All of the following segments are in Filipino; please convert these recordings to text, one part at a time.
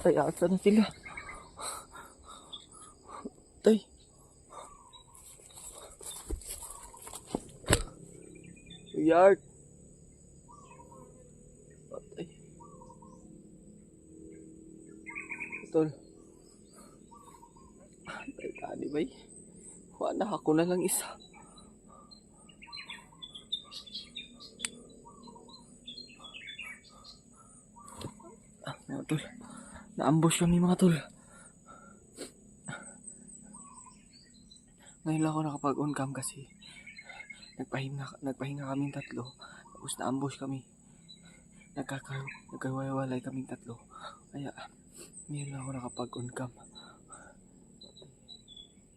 Tay, asa na sila? Tay. Yard. Patay. Tol. Tay, tani ba? Wala, ako na lang isa. Mga tol. Na-ambush kami mga tol. Ngayon lang ako nakapag-on cam kasi nagpahinga kaming tatlo. Tapos na-ambush kami. Nagkawalay kaming tatlo. Kaya ngayon lang ako nakapag-on cam.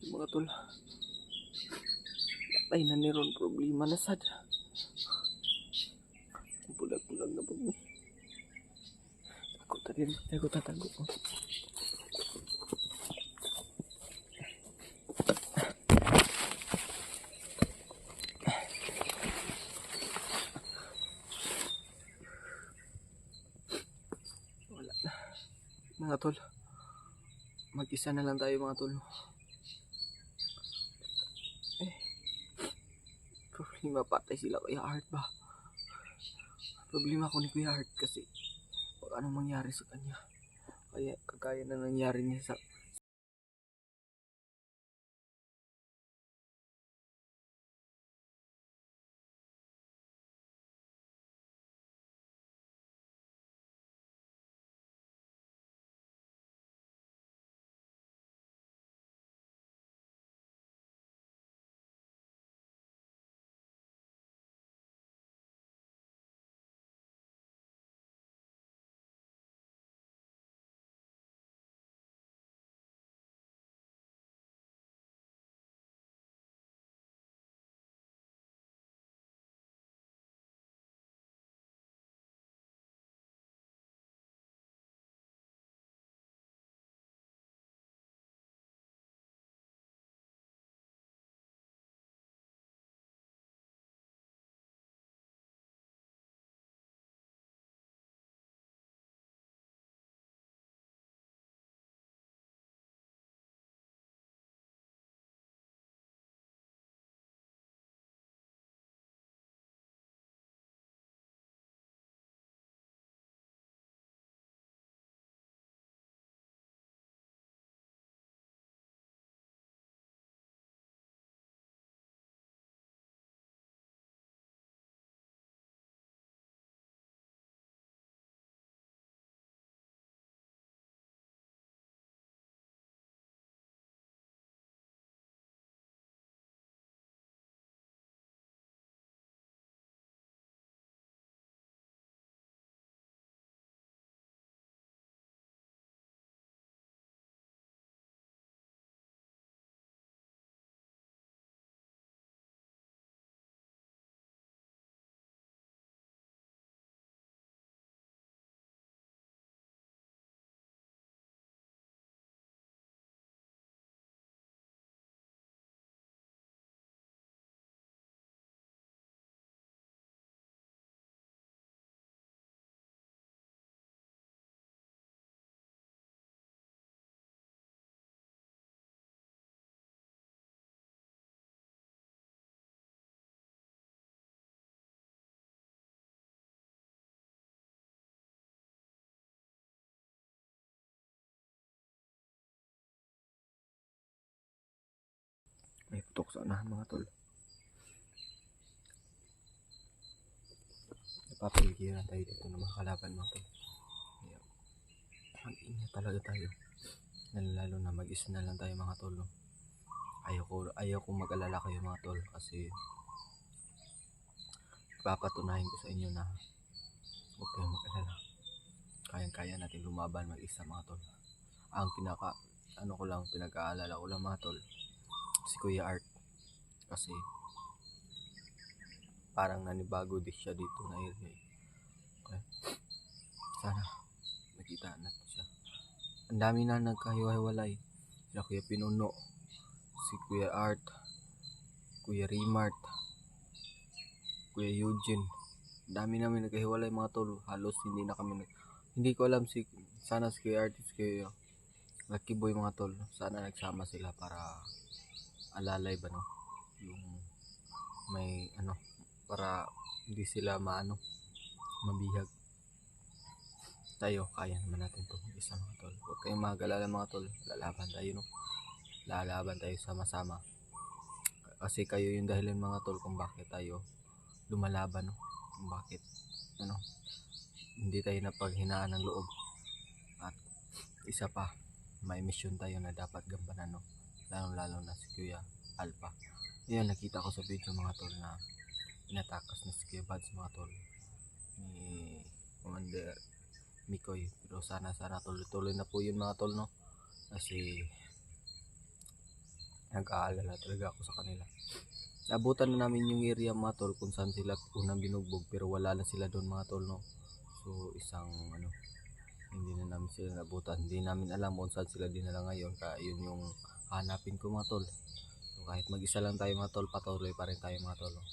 Mga tol. Patay na ni Ron, problema na sad. Bulag-bulag na po ni. Ako tatago. Wala na. Mga tol. Mag-isa na lang tayo mga tol. Problema, patay sila Kuya Art ba? Problema ko ni Kuya Art kasi baka anong mangyari sa kanya. Kaya kagaya na nangyari niya sa may putok sa unahan mga tol. Napapaligiran tayo dito ng mga kalaban mga tol. Mag-ingat talaga tayo. Lalo na mag-isa na lang tayo mga tol. Ayaw ko mag-alala kayo mga tol kasi papatunahin ko sa inyo na huwag kayong mag-alala. Kayang-kaya natin lumaban mag-isa mga tol. Ang pinag-aalala ko lang mga tol, si Kuya Art. Kasi parang nanibago din siya dito na area. Okay. Sana makita natin siya. Ang dami na nagkahiwa-hiwalay. Sila Kuya Pinuno, si Kuya Art, Kuya Rimart, Kuya Eugene. Ang dami namin nagkahiwalay mga tol. Halos Hindi ko alam sana si Kuya Artist kay Lucky Boy mga tol. Sana nagsama sila para alalay ba no? Yung may para hindi sila mabihag. Tayo, kaya naman natin to isa mga tol. Huwag kayong mag-alala mga tol. Lalaban tayo no. Lalaban tayo sama-sama. Kasi kayo yung dahilan mga tol kung bakit tayo lumalaban no. Kung bakit hindi tayo napaghinaan ng loob. At isa pa, may mission tayo na dapat gampanan no. Lalo na si Kuya Alpha. Yan, nakita ko sa video mga tol na inatakas na si Kuya Bads mga tol ni Commander Mikoy. Pero sana tuloy-tuloy na po yun mga tol no. Kasi nag-aalala talaga ako sa kanila. Nabutan na namin yung area mga tol kung saan sila unang binugbog, pero wala na sila doon mga tol no. So isang hindi na namin sila nabutan. Hindi namin alam kung saan sila dinala ngayon. Kaya yun yung hanapin ko mga tol. So kahit mag-isa lang tayo mga tol, patuloy pa rin tayo mga tol no?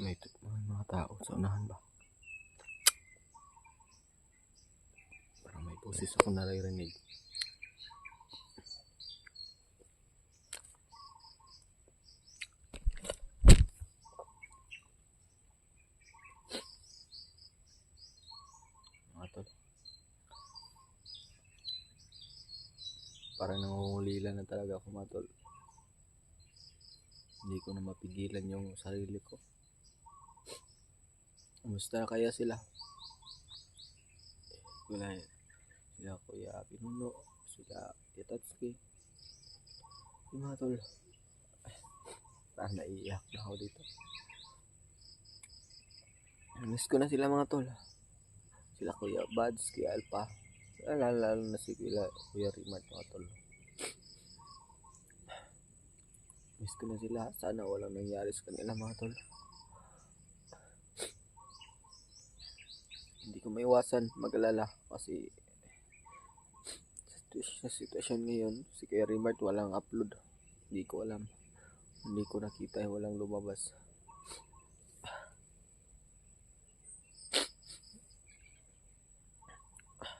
May mga tao sa unahan ba? Parang may boses ako naririnig. Mga tol, parang nangungulila na talaga ako mga tol. Hindi ko na mapigilan yung sarili ko. Kumusta kaya sila? Sila Kuya Pinuno, sila Yatatsuki. Yung mga tol, parang naiiyak na ako dito. Miss ko na sila mga tol. Sila Kuya Bads, Kuya Alpha. Lalo na si Kuya Rimart mga tol. Miss ko na sila. Sana walang nangyari sa kanila mga tol. Hindi ko maiwasan mag-alala kasi sa sitwasyon ngayon, si Kuya Rimart walang upload. Hindi ko alam. Hindi ko nakita, walang lumabas.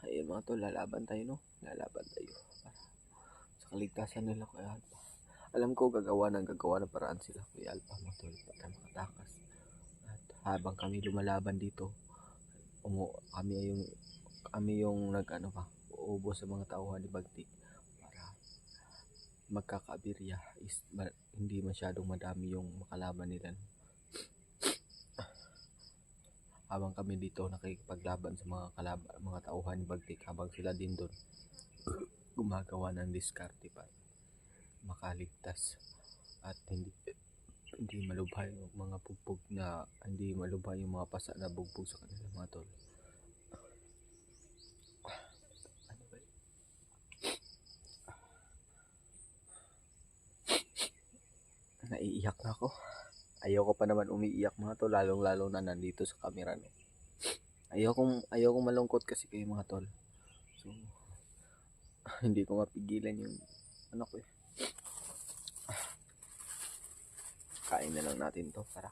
Ayun mga tol, lalaban tayo no. Lalaban tayo para sa kaligtasan nila Kuya Alpha. Alam ko gagawa ng paraan sila Kuya Alpha mga tol para makatakas. At habang kami lumalaban dito, kami yung uubos sa mga tauhan ni Bagtik para magkakabirya hindi masyadong madami yung makalaban nila. Habang kami dito nakikipaglaban sa mga tauhan ni Bagtik, habang sila din doon gumagawa ng diskarte para makaligtas at hindi malubha yung mga bugbog na hindi malubha yung mga pasa na bugbog sa kanila mga tol. Naiiyak na ako. Ayoko pa naman umiiyak mga tol, lalo na nandito sa camera no. Ayokong malungkot kasi kayo mga tol. So hindi ko mapigilan yung ko eh. Kain na lang natin to para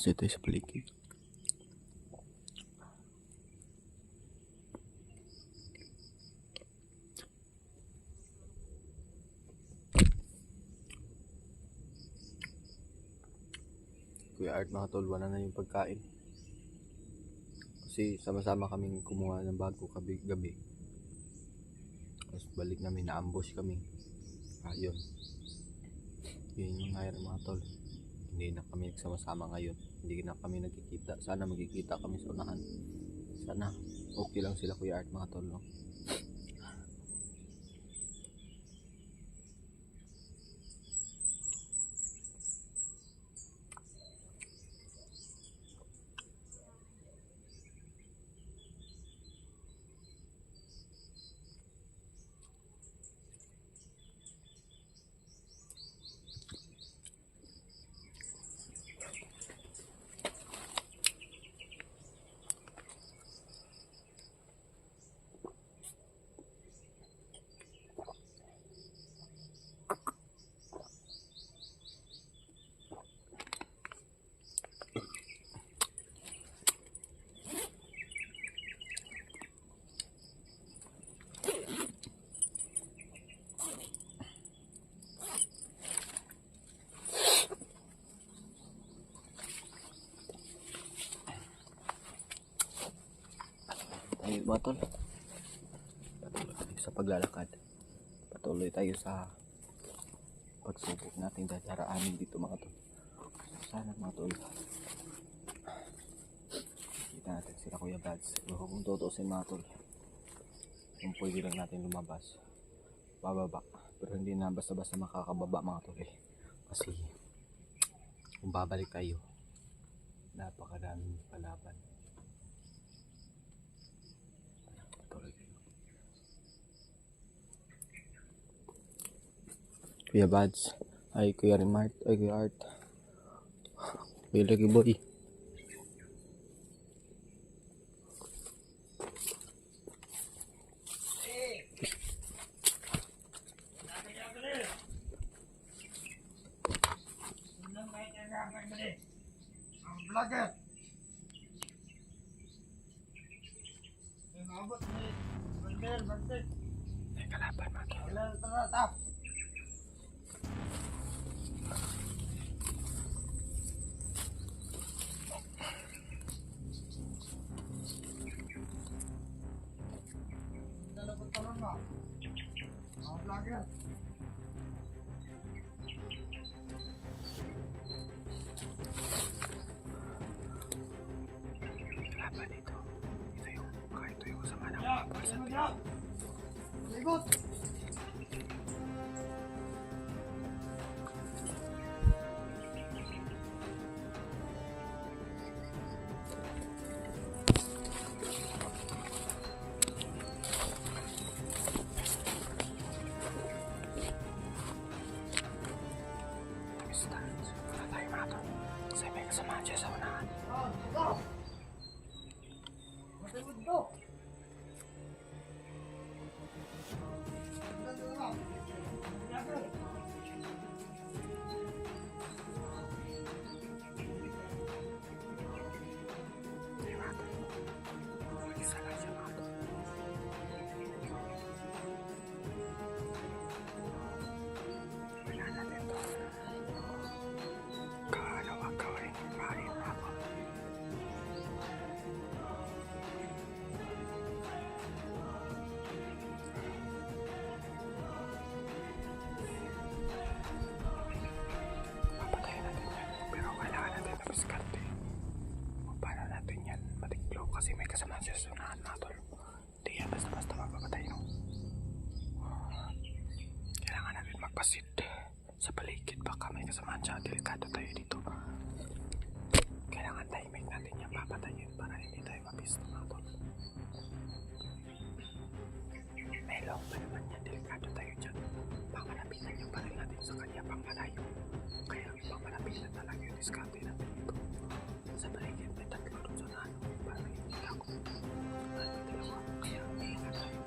sit tayo sa paligid. Kuya Art mga tol, wala na yung pagkain. Kasi sama-sama kaming kumuha ng bago gabi. Tapos balik namin, na-ambush kami. Ayun. Yun yung ngayon mga tol. Hindi na kami nagsama-sama ngayon. Hindi na kami nagkikita. Sana magkikita kami sa unahan. Sana okay lang sila Kuya Art mga tol no? mga tol. Patuloy tayo sa paglalakad. Patuloy tayo sa pagsubok nating dadaraanin dito mga tol. Sana mga tol, kita natin sila Kuya Bads. Pero kung tutusin mga tol, kung pwede lang natin lumabas, bababa. Pero hindi na basta-basta makakababa mga tol eh. Kasi kung babalik tayo, napakadaming palaban. Patuloy tayo. Kuya Bads, ay Kuya Remart, ay Kuya Art, Kuya Lucky Boy. Vlogger. Bandel. May kalaban mga tol. Tara. Talon mo. Vlogger. Kalaban dito. Ito yung kasama ng mga person. Ligot. Wala tayo mga tol. Kasi may kasama siya sa unahan. Masipod to. Ay mga tol. Mag-isa lang siya mga tol. Wala natin to. Kaalawa gawin. Marin mga tol. Papatayin natin yan. Pero kailangan natin na biskante. Kung paano natin yan matiklo kasi may kasama siya sa unahan mga tol. Hindi yan basta-basta mapapatay no. Kailangan natin magpasid sa paligid. Baka may kasama siya. Delikado tayo dito. Kailangan timing natin yan papatayin para hindi tayo mapisto mga tol. May long pa naman yan. Delikado tayo dyan. Pangmalapitan yung baril natin sa kanya pangmalayo. Kaya pangmalapitan talaga yung diskarte natin dito. Sa paligid may tatlo doon sa nano para hindi ako. Kaya ingat tayo.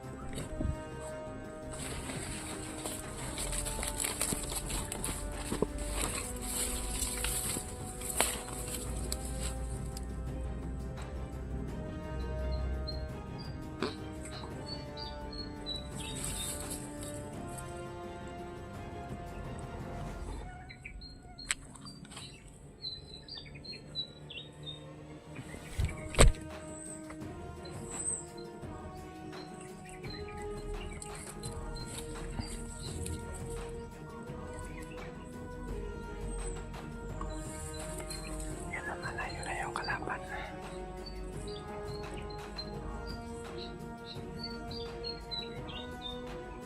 Yan ang malayo na yung kalaban.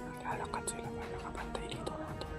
Naglalakad sila para nakabantay dito mga tol.